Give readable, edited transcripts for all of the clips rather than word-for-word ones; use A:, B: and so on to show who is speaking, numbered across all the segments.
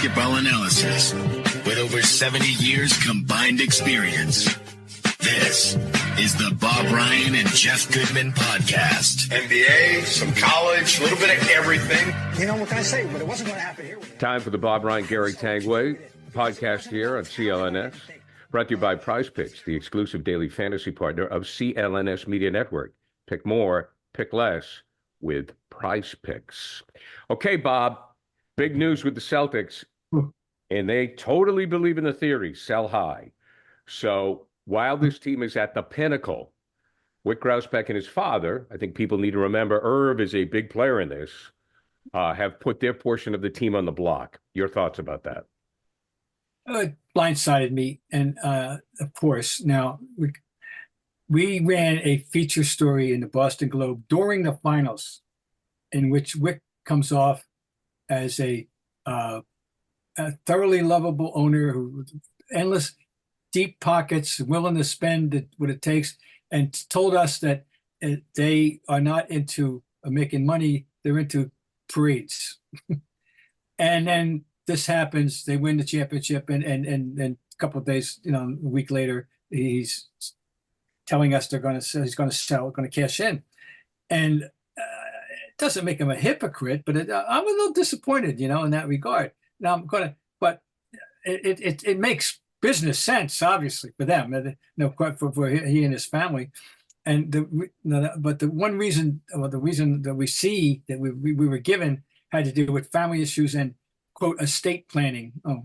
A: basketball analysis with over 70 years combined experience. This is the Bob Ryan and Jeff Goodman podcast.
B: NBA, some college, a little bit of everything.
C: You know, what can I say? But it wasn't going to happen here.
D: Time for the Bob Ryan, Gary Tanguay podcast here on CLNS. Brought to you by Prize Picks, the exclusive daily fantasy partner of CLNS Media Network. Pick more, pick less with Prize Picks. Okay, Bob, big news with the Celtics, and they totally believe in the theory, sell high. So while this team is at the pinnacle, Wyc Grousbeck and his father, I think people need to remember Irv is a big player in this, have put their portion of the team on the block. Your thoughts about that?
E: It blindsided me. And of course, now we ran a feature story in the Boston Globe during the finals in which Wyc comes off as a thoroughly lovable owner who endless deep pockets, willing to spend what it takes, and told us that they are not into making money, they're into parades. And then this happens, they win the championship, and a couple of days, a week later, he's telling us he's going to sell, going to cash in. And it doesn't make him a hypocrite, but I'm a little disappointed, in that regard. Now but it makes business sense, obviously, for them, for he and his family. And but the one reason, or the reason that we see that we were given had to do with family issues and, quote, estate planning. Oh,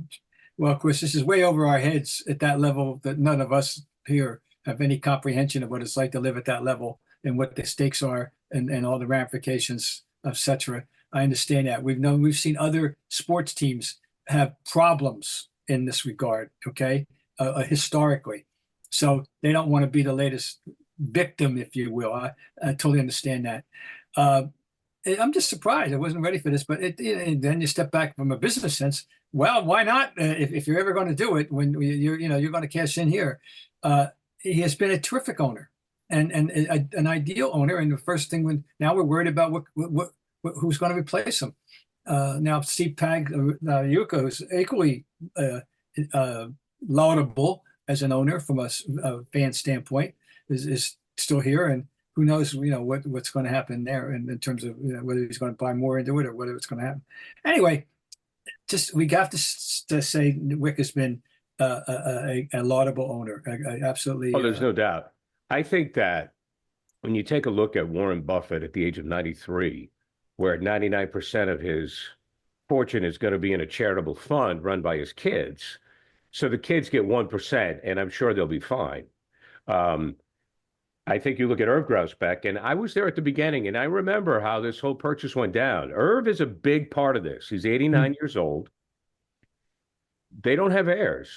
E: well, of course, this is way over our heads at that level that none of us here have any comprehension of what it's like to live at that level and what the stakes are and all the ramifications, etc. I understand that. We've seen other sports teams have problems in this regard, okay, historically. So they don't want to be the latest victim, if you will. I totally understand that. I'm just surprised. I wasn't ready for this, but then you step back from a business sense. Well, why not? If you're ever going to do it, when you're going to cash in here, he has been a terrific owner and an ideal owner. And the first thing now we're worried about who's going to replace him. Now Steve Yuka, who's equally laudable as an owner from a fan standpoint, is still here, and who knows, what's going to happen there in terms of whether he's going to buy more into it or whether it's going to happen. Anyway, we got to say Wyc has been a laudable owner. Absolutely.
D: Oh, there's no doubt. I think that when you take a look at Warren Buffett at the age of 93, where 99% of his fortune is going to be in a charitable fund run by his kids, so the kids get 1%, and I'm sure they'll be fine. I think you look at Irv Grousbeck, and I was there at the beginning, and I remember how this whole purchase went down. Irv is a big part of this. He's 89 years old. They don't have heirs.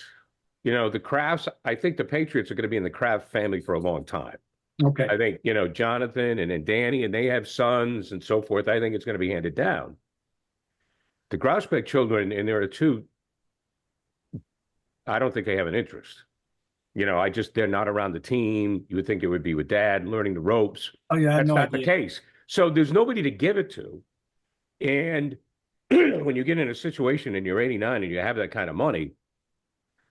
D: The Krafts, I think the Patriots are going to be in the Kraft family for a long time.
E: Okay.
D: I think, Jonathan and Danny, and they have sons and so forth. I think it's going to be handed down. The Grousbeck children, and there are two, I don't think they have an interest. They're not around the team. You would think it would be with dad, learning the ropes.
E: Oh, yeah,
D: that's not the case. So there's nobody to give it to. And when you get in a situation and you're 89 and you have that kind of money,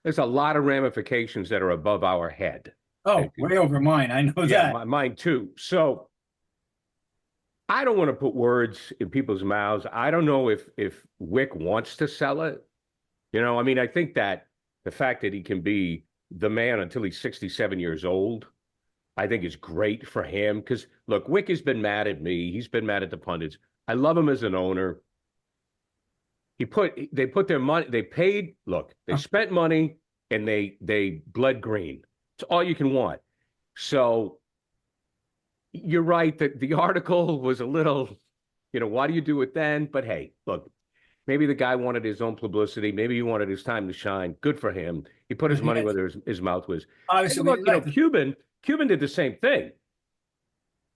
D: there's a lot of ramifications that are above our head.
E: Oh, way over mine. I know that.
D: Yeah, mine too. So I don't want to put words in people's mouths. I don't know if Wyc wants to sell it. I think that the fact that he can be the man until he's 67 years old, I think is great for him. Because, look, Wyc has been mad at me. He's been mad at the pundits. I love him as an owner. They put their money, they spent money and they bled green. It's all you can want. So you're right that the article was a little, why do you do it then? But hey, look, maybe the guy wanted his own publicity. Maybe he wanted his time to shine. Good for him. He put his money where his mouth was.
E: Obviously,
D: look, Cuban did the same thing.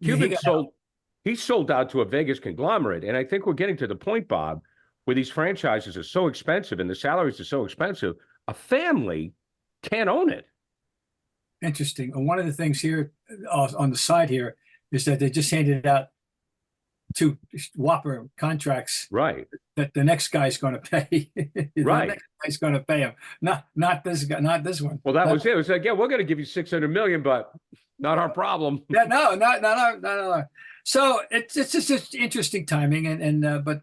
D: He sold out to a Vegas conglomerate. And I think we're getting to the point, Bob, where these franchises are so expensive and the salaries are so expensive, a family can't own it.
E: Interesting. And one of the things here on the side here is that they just handed out two whopper contracts
D: Right.
E: that the next guy's going to pay.
D: Right.
E: The next guy's going to pay him. Not this guy, not this one.
D: Well, that was it. It was like, yeah, we're going to give you 600 million, but not our problem.
E: Yeah, no, no. So it's just interesting timing, but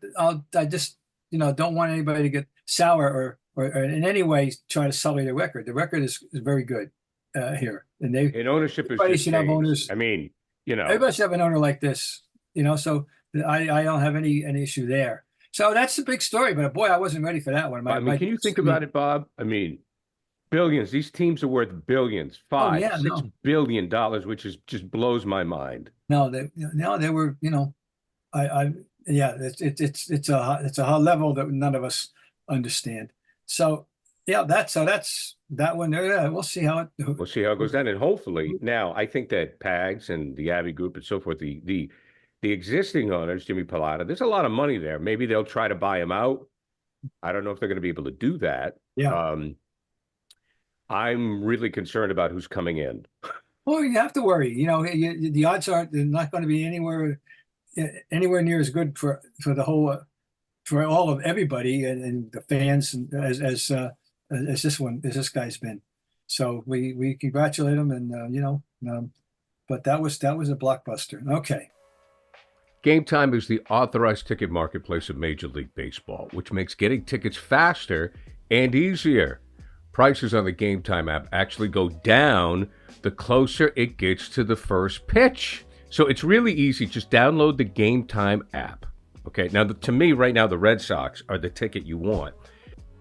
E: I just don't want anybody to get sour or in any way try to sully the record. The record is very good here, and
D: ownership is
E: everybody
D: just
E: should have
D: changed.
E: owners.
D: I mean,
E: everybody should have an owner like this. So I don't have any issue there. So that's the big story. But boy, I wasn't ready for that one.
D: Can you think about it, Bob? I mean, billions. These teams are worth billions, $6 billion, which just blows my mind.
E: No, they were. It's a high level that none of us understand. So yeah, that's that one there. Yeah, we'll see how it
D: goes down, and hopefully now I think that Pags and the Abbey Group and so forth, the existing owners, Jimmy Pallotta, there's a lot of money there. Maybe they'll try to buy him out. I don't know if they're going to be able to do that.
E: Yeah.
D: I'm really concerned about who's coming in.
E: Well, you have to worry. The odds are they're not going to be anywhere near as good for the whole for all of everybody and the fans as this guy's been. So we congratulate him, and but that was a blockbuster. Okay.
D: Game Time is the authorized ticket marketplace of Major League Baseball, which makes getting tickets faster and easier. Prices on the Game Time app actually go down the closer it gets to the first pitch. So it's really easy. Just download the Game Time app. Okay, now to me right now, the Red Sox are the ticket you want.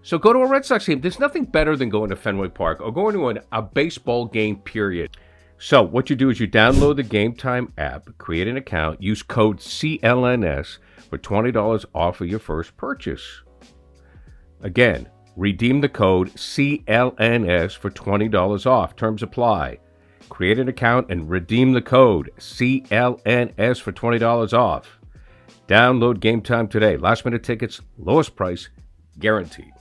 D: So go to a Red Sox game. There's nothing better than going to Fenway Park or going to a baseball game, period. So what you do is you download the Game Time app, create an account, use code CLNS for $20 off of your first purchase. Again, redeem the code CLNS for $20 off. Terms apply. Create an account and redeem the code CLNS for $20 off. Download Game Time today. Last minute tickets, lowest price, guaranteed.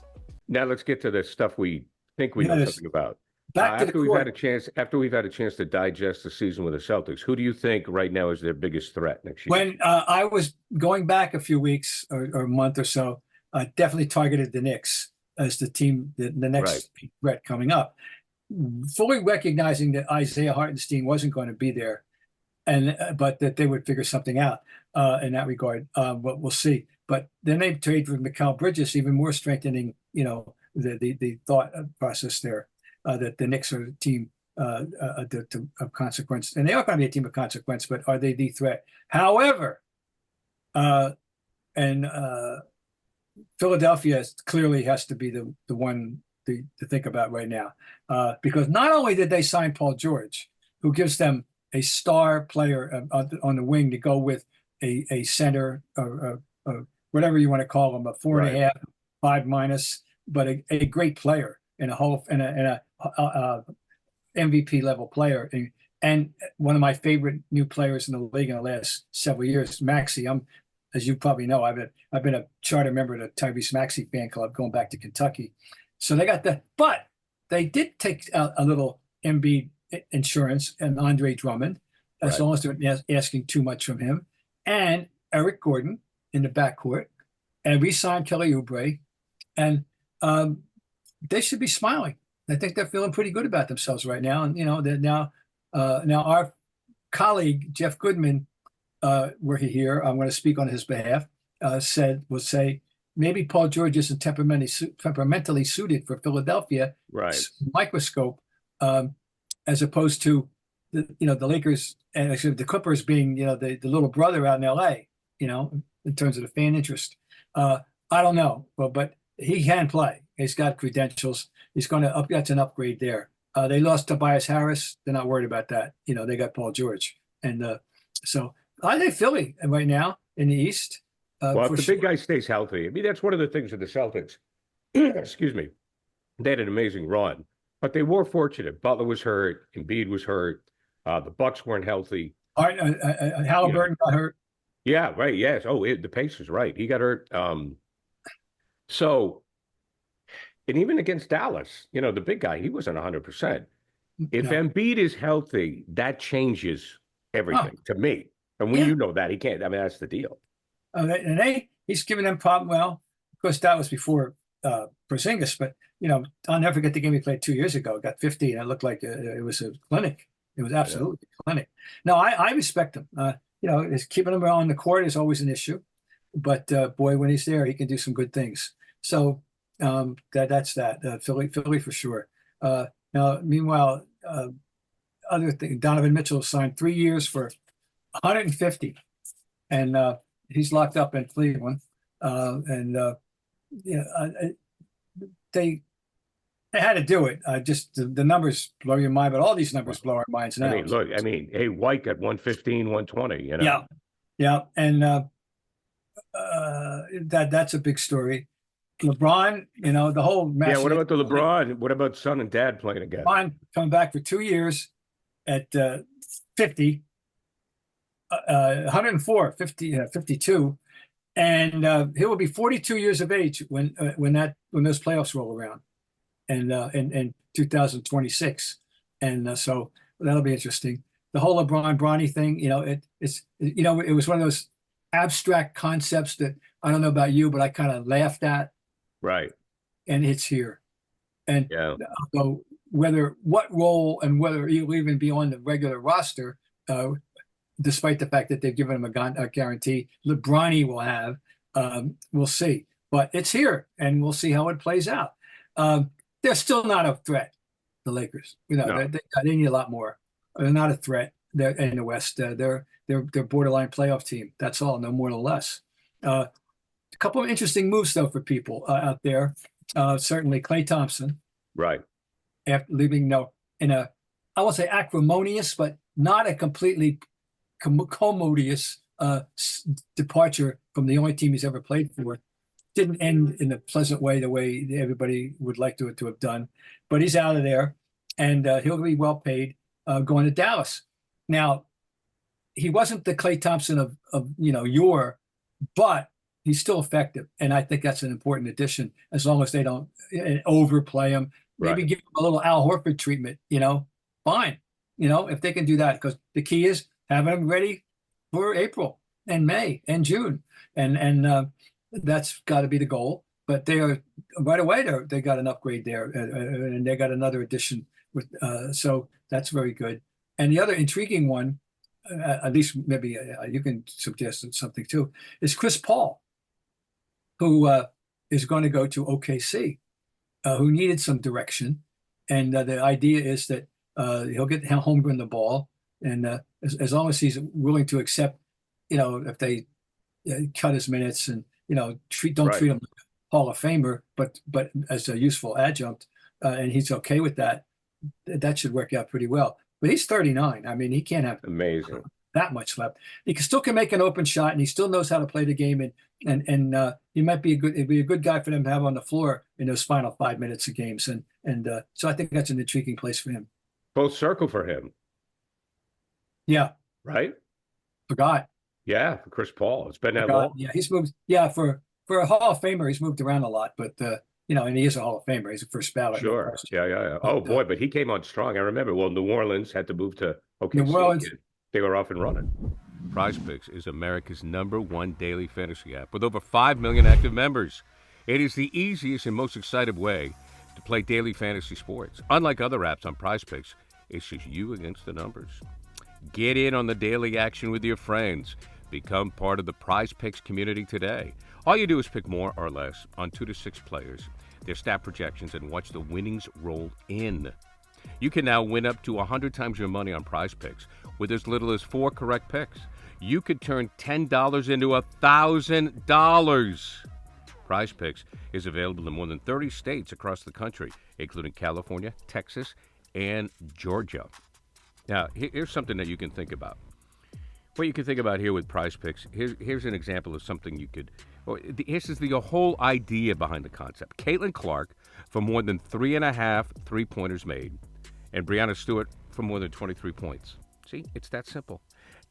D: Now let's get to the stuff we think we know something about. After we've had a chance to digest the season with the Celtics, who do you think right now is their biggest threat next year?
E: When I was going back a few weeks or a month or so, I definitely targeted the Knicks as the team, the next threat coming up, fully recognizing that Isaiah Hartenstein wasn't going to be there, but that they would figure something out in that regard. But we'll see. But then they trade for Mikal Bridges, even more strengthening, the thought process there. That the Knicks are a team of consequence, and they are going to be a team of consequence. But are they the threat? However, Philadelphia clearly has to be the one to think about right now, because not only did they sign Paul George, who gives them a star player on the wing to go with a center or whatever you want to call him, a 4.5, 5-, but a great player and a MVP level player, and one of my favorite new players in the league in the last several years, Maxey. As you probably know, I've been a charter member of the Tyrese Maxey fan club going back to Kentucky. So they got that, but they did take a little Embiid insurance and Andre Drummond, as long as they're asking too much from him, and Eric Gordon in the backcourt, and re-signed Kelly Oubre, and they should be smiling. I think they're feeling pretty good about themselves right now. And that now our colleague Jeff Goodman, were he here, I'm going to speak on his behalf. Will say maybe Paul George isn't temperamentally suited for Philadelphia microscope, as opposed to the Lakers and actually the Clippers being the little brother out in L.A. In terms of the fan interest. I don't know, but he can play. He's got credentials. He's going to that's an upgrade there. They lost Tobias Harris. They're not worried about that. They got Paul George. And so I think Philly right now in the East.
D: Well, if the big guy stays healthy, I mean, that's one of the things with the Celtics. Excuse me. They had an amazing run, but they were fortunate. Butler was hurt. Embiid was hurt. The Bucks weren't healthy.
E: Halliburton got hurt.
D: Yeah, right. Yes. Oh, the Pacers, right. He got hurt. And even against Dallas, the big guy, he wasn't 100%. If Embiid is healthy, that changes everything to me. And when you know that, he can't. I mean, that's the deal.
E: He's giving them problem. Well, of course, that was before Porzingis, but I'll never forget the game he played 2 years ago. Got 50, and it looked like it was a clinic. It was absolutely a clinic. No, I respect him. Is keeping him on the court is always an issue, but boy, when he's there, he can do some good things. So that's that. Philly for sure. Now, meanwhile, other thing, Donovan Mitchell signed 3 years for 150, and he's locked up in Cleveland. They had to do it. Just the numbers blow your mind, but all these numbers blow our minds now.
D: I mean, hey, White got 115, 120.
E: Yeah, and that's a big story. LeBron, the whole match.
D: Yeah, what about the LeBron? What about son and dad playing together?
E: LeBron coming back for 2 years at 50, 104, 50, 52, and he will be 42 years of age when those playoffs roll around, and in 2026, and so that'll be interesting. The whole LeBron-Bronny thing, it was one of those abstract concepts that I don't know about you, but I kind of laughed at.
D: Right.
E: And it's here. And so what role and whether he'll even be on the regular roster, despite the fact that they've given him a guarantee, LeBron will have, we'll see. But it's here, and we'll see how it plays out. They're still not a threat, the Lakers. They need a lot more. They're not a threat. They're in the West. They're borderline playoff team. That's all, no more, no less. A couple of interesting moves, though, for people out there. Certainly, Klay Thompson,
D: right,
E: after leaving in a, I won't say acrimonious, but not a completely commodious departure from the only team he's ever played for. Didn't end in a pleasant way, the way everybody would like to have done. But he's out of there, and he'll be well paid going to Dallas. Now, he wasn't the Klay Thompson of but he's still effective, and I think that's an important addition. As long as they don't overplay him, maybe give him a little Al Horford treatment. Fine. If they can do that, because the key is having them ready for April and May and June, and that's got to be the goal. But they are right away. They got an upgrade there, and they got another addition with. So that's very good. And the other intriguing one, at least maybe you can suggest something too, is Chris Paul, who is going to go to OKC, who needed some direction. And the idea is that he'll get Holmgren the ball. And as long as he's willing to accept, if they cut his minutes and, don't treat him like a Hall of Famer, but as a useful adjunct, and he's okay with that, that should work out pretty well. But he's 39. I mean, he can't have
D: amazing
E: that much left. He still can make an open shot, and he still knows how to play the game. And he might be it'd be a good guy for them to have on the floor in those final 5 minutes of games. And so I think that's an intriguing place for him.
D: Full circle for him.
E: Yeah.
D: Right.
E: Forgot.
D: Yeah, for Chris Paul. It's been that long.
E: Yeah, he's moved. Yeah, for a Hall of Famer, he's moved around a lot, but and he is a Hall of Famer. He's a first ballot.
D: Sure. Yeah. Oh boy, but he came on strong. I remember. Well, New Orleans had to move to OKC.
E: New Orleans.
D: They were off and running. PrizePicks is America's #1 daily fantasy app with over 5 million active members. It is the easiest and most exciting way to play daily fantasy sports. Unlike other apps on PrizePicks, it's just you against the numbers. Get in on the daily action with your friends. Become part of the PrizePicks community today. All you do is pick more or less on 2 to 6 players, their stat projections, and watch the winnings roll in. You can now win up to 100 times your money on PrizePicks with as little as 4 correct picks. You could turn $10 into $1,000. PrizePicks is available in more than 30 states across the country, including California, Texas, and Georgia. Now, here's something that you can think about. What you can think about here with PrizePicks, here's an example of something you could, this is the whole idea behind the concept. Caitlin Clark for more than 3.5 three-pointers made, and Breanna Stewart for more than 23 points. See, it's that simple.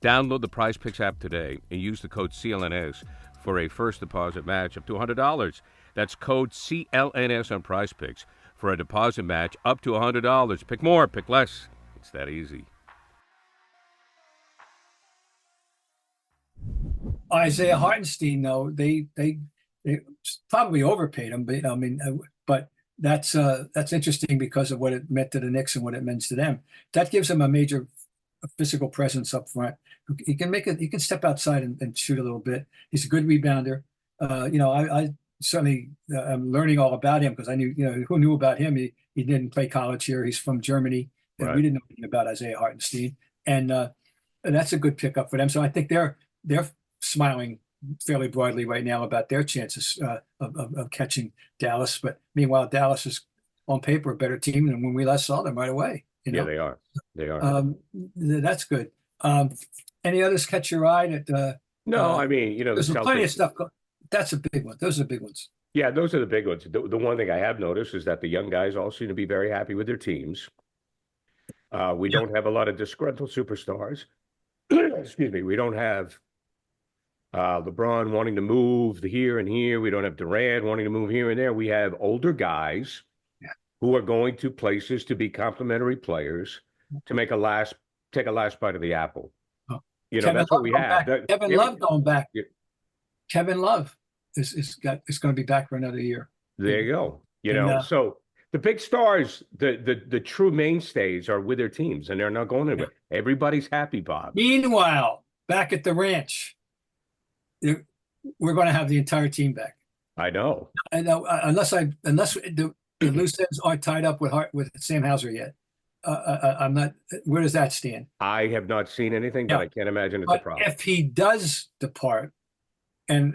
D: Download the PrizePicks app today and use the code CLNS for a first deposit match up to $100. That's code CLNS on PrizePicks for a deposit match up to $100. Pick more, pick less. It's that easy.
E: Isaiah Hartenstein, though, they probably overpaid him, but I mean, but that's interesting because of what it meant to the Knicks and what it means to them. That gives him a major physical presence up front. He can he can step outside and shoot a little bit. He's a good rebounder. I certainly am learning all about him because I knew, who knew about him? He didn't play college here. He's from Germany. And we didn't know anything about Isaiah Hartenstein. And that's a good pickup for them. So I think they're smiling fairly broadly right now about their chances of catching Dallas. But meanwhile, Dallas is on paper a better team than when we last saw them right away.
D: Yeah, they are. They are.
E: That's good. Any others catch your eye?
D: No, I mean,
E: there's plenty of stuff. That's a big one. Those are the big ones.
D: Yeah, those are the big ones. The one thing I have noticed is that the young guys all seem to be very happy with their teams. We don't have a lot of disgruntled superstars. Excuse me. We don't have LeBron wanting to move here and here. We don't have Durant wanting to move here and there. We have older guys who are going to places to be complementary players to take a last bite of the apple.
E: Oh.
D: That's what we have.
E: Kevin Love going back. Yeah. Kevin Love is going to be back for another year.
D: There you go. So the big stars, the true mainstays are with their teams, and they're not going anywhere. Everybody's happy, Bob.
E: Meanwhile, back at the ranch, we're going to have the entire team back.
D: I know.
E: Unless the loose ends aren't tied up with Sam Hauser yet. I'm not. Where does that stand?
D: I have not seen anything, but I can't imagine it's a problem.
E: If he does depart, and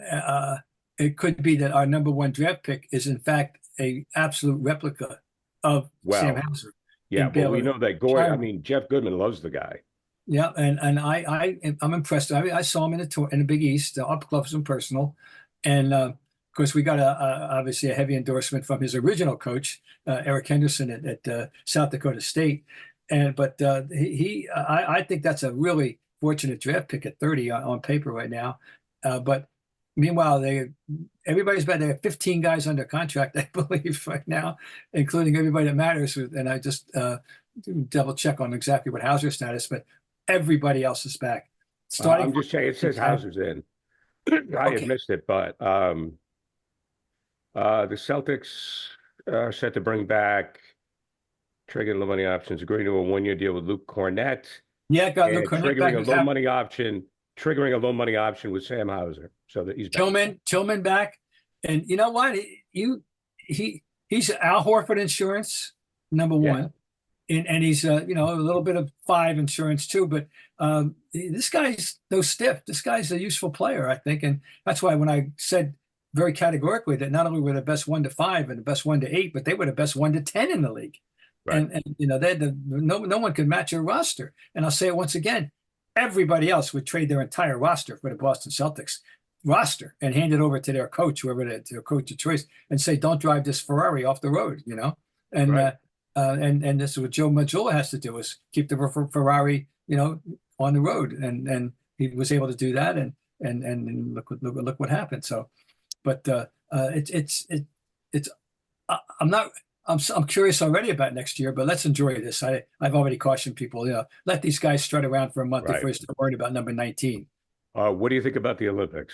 E: it could be that our number one draft pick is in fact a absolute replica of Sam Hauser.
D: Yeah, well, we know that Jeff Goodman loves the guy.
E: Yeah, and I'm impressed. I saw him in the Big East, up close and personal, and of course we got obviously a heavy endorsement from his original coach, Eric Henderson at South Dakota State, but I think that's a really fortunate draft pick at 30 on paper right now, but. Meanwhile, everybody's about to have 15 guys under contract, I believe, right now, including everybody that matters. And I just double check on exactly what Hauser's status, but everybody else is back.
D: I'm just saying, it says Hauser's in. I had missed it, but the Celtics are set to bring back triggering low money options, agreeing to a 1-year deal with Luke Cornett.
E: Yeah, got Luke Cornett
D: triggering a low money option. Triggering a low money option with Sam Hauser, so that he's back.
E: Tillman back, and you know what? He's Al Horford insurance number one, and he's a little bit of 5 insurance too. But this guy's no stiff. This guy's a useful player, I think, and that's why when I said very categorically that not only were the best 1 to 5 and the best 1 to 8, but they were the best 1 to 10 in the league, right. and no one could match your roster. And I'll say it once again. Everybody else would trade their entire roster for the Boston Celtics roster and hand it over to their coach, whoever their coach of choice, and say, "Don't drive this Ferrari off the road," And right. And this is what Joe Mazzulla has to do: is keep the Ferrari, on the road. And he was able to do that. And look what happened. So, but I'm curious already about next year, but let's enjoy this. I've already cautioned people, let these guys strut around for a month before you start worrying about number 19.
D: What do you think about the Olympics?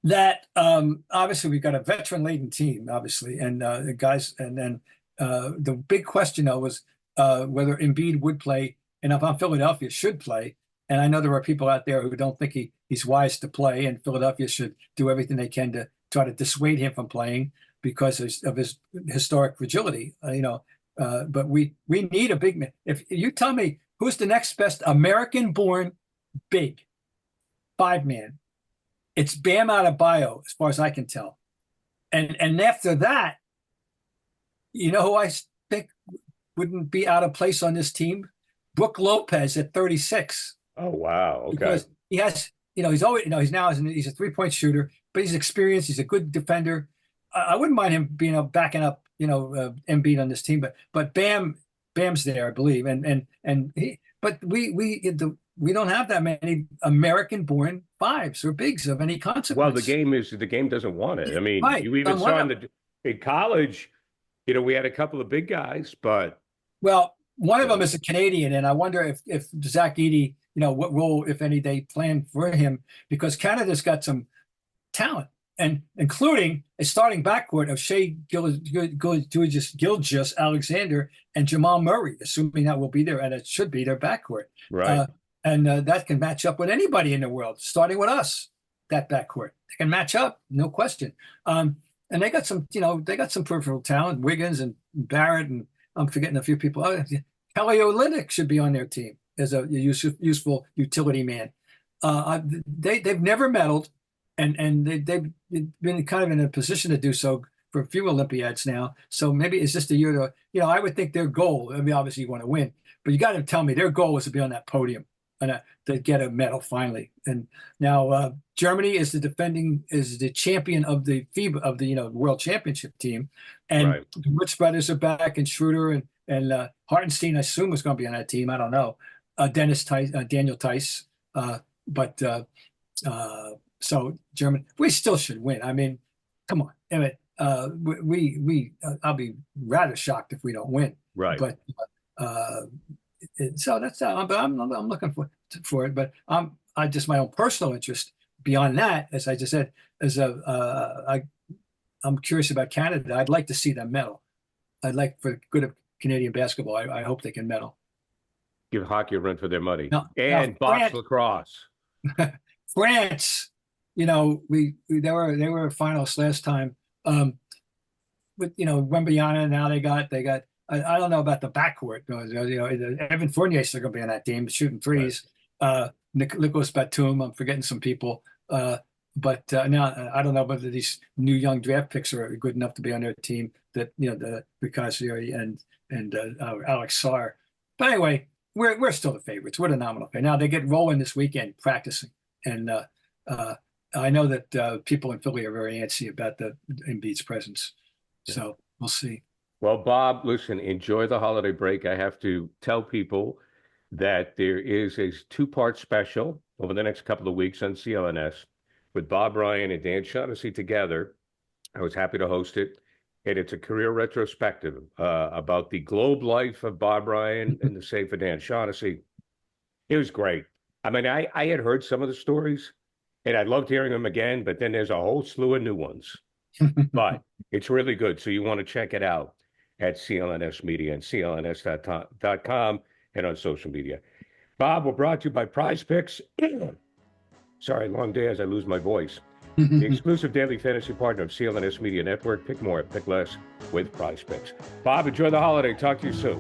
E: That obviously we've got a veteran-laden team, obviously, and the guys, and then the big question though was whether Embiid would play, and if Philadelphia should play. And I know there are people out there who don't think he's wise to play, and Philadelphia should do everything they can to try to dissuade him from playing, because of his historic fragility, but we need a big man. If you tell me who's the next best American-born big 5-man, it's Bam Adebayo, as far as I can tell. And after that, who I think wouldn't be out of place on this team? Brook Lopez at 36.
D: Oh wow! Okay.
E: Because he has, he's always, he's a 3-point shooter, but he's experienced. He's a good defender. I wouldn't mind him being backing up, Embiid on this team, but Bam's there, I believe, but we don't have that many American-born 5s or bigs of any consequence.
D: Well, the game doesn't want it. I mean, right. You even saw in college, we had a couple of big guys, but
E: one of them is a Canadian, and I wonder if Zach Edey, what role, if any, they plan for him, because Canada's got some talent, and including a starting backcourt of Shea Gilgeous-Alexander and Jamal Murray, assuming that will be there, and it should be their backcourt.
D: Right.
E: And that can match up with anybody in the world, starting with us, that backcourt. They can match up, no question. And they got some, they got some peripheral talent, Wiggins and Barrett, and I'm forgetting a few people. Kelly Olynyk should be on their team as a useful utility man. They've never meddled, and they've been kind of in a position to do so for a few Olympiads now. So maybe it's just a year to, I would think their goal, I mean, obviously you want to win, but you got to tell me their goal is to be on that podium and to get a medal finally. And now Germany is the champion of the FIBA, of the World Championship team, and the Rich brothers are back, and Schroeder and Hartenstein, I assume, is going to be on that team. I don't know. Daniel Tice, so Germany, we still should win. I mean, come on. I mean, I'll be rather shocked if we don't win.
D: Right.
E: But so that's I'm looking for it. But I just, my own personal interest beyond that, as I just said, I'm curious about Canada. I'd like to see them medal. I'd like, for the good of Canadian basketball, I hope they can medal.
D: Give hockey a run for their money.
E: And
D: box lacrosse.
E: France, they were finalists last time. With Wembanyama, now they got I don't know about the backcourt. Evan Fournier's still going to be on that team, shooting threes. Right. Nicolas Batum, I'm forgetting some people. But now I don't know whether these new young draft picks are good enough to be on their team. That the Ricasio and Alex Sarr. But anyway, we're still the favorites. We're the nominal favorite. Now they get rolling this weekend practicing, and I know that people in Philly are very antsy about the Embiid's presence. So we'll see.
D: Well, Bob, listen, enjoy the holiday break. I have to tell people that there is a 2-part special over the next couple of weeks on CLNS with Bob Ryan and Dan Shaughnessy together. I was happy to host it. And it's a career retrospective about the globe life of Bob Ryan and the same for Dan Shaughnessy. It was great. I mean, I had heard some of the stories, and I loved hearing them again, but then there's a whole slew of new ones. But it's really good. So you want to check it out at CLNS Media and CLNS.com and on social media. Bob, we're brought to you by Prize Picks. Sorry, long day as I lose my voice. The exclusive daily fantasy partner of CLNS Media Network. Pick more, pick less with Prize Picks. Bob, enjoy the holiday. Talk to you soon.